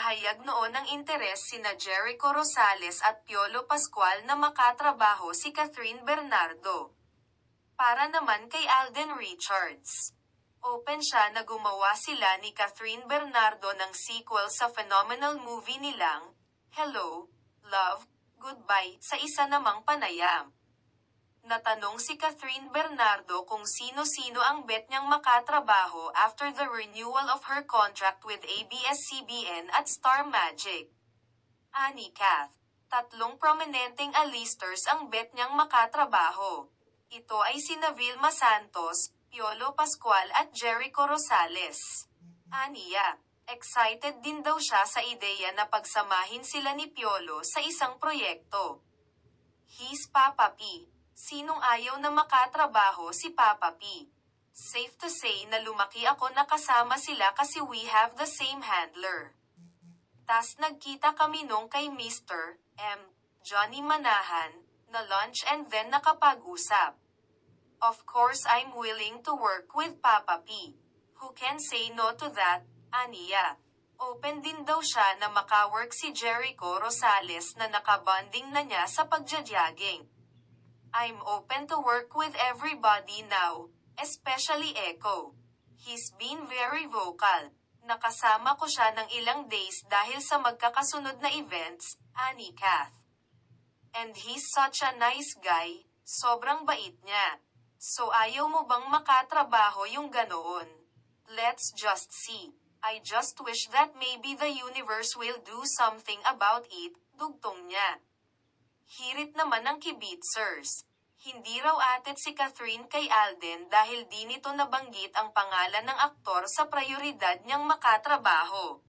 Nagpahayag noon ng interes sina Jericho Rosales at Piolo Pascual na makatrabaho si Catherine Bernardo. Para naman kay Alden Richards. Open siya na gumawa sila ni Catherine Bernardo ng sequel sa phenomenal movie nilang, Hello, Love, Goodbye, sa isa namang panayam. Natanong si Catherine Bernardo kung sino-sino ang bet niyang makatrabaho after the renewal of her contract with ABS-CBN at Star Magic. Ani Kath, 3 prominenteng A-listers ang bet niyang makatrabaho. Ito ay sina Vilma Santos, Piolo Pascual at Jericho Rosales. Aniya, excited din daw siya sa ideya na pagsamahin sila ni Piolo sa isang proyekto. He's Papa P. Sinong ayaw na makatrabaho si Papa P? Safe to say na lumaki ako na kasama sila kasi we have the same handler. Tas nagkita kami nung kay Mr. M. Johnny Manahan, na lunch and then nakapag-usap. Of course I'm willing to work with Papa P. Who can say no to that, aniya. Open din daw siya na makawork si Jericho Rosales na nakabonding na niya sa pagja-jogging. I'm open to work with everybody now, especially Echo. He's been very vocal. Nakasama ko siya ng ilang days dahil sa magkakasunod na events, ani Kath. And he's such a nice guy, sobrang bait niya. So ayaw mo bang makatrabaho yung ganoon? Let's just see. I just wish that maybe the universe will do something about it, dugtong niya. Hirit naman ng kibitzers. Hindi raw atet si Catherine kay Alden dahil di nito nabanggit ang pangalan ng aktor sa prioridad niyang makatrabaho.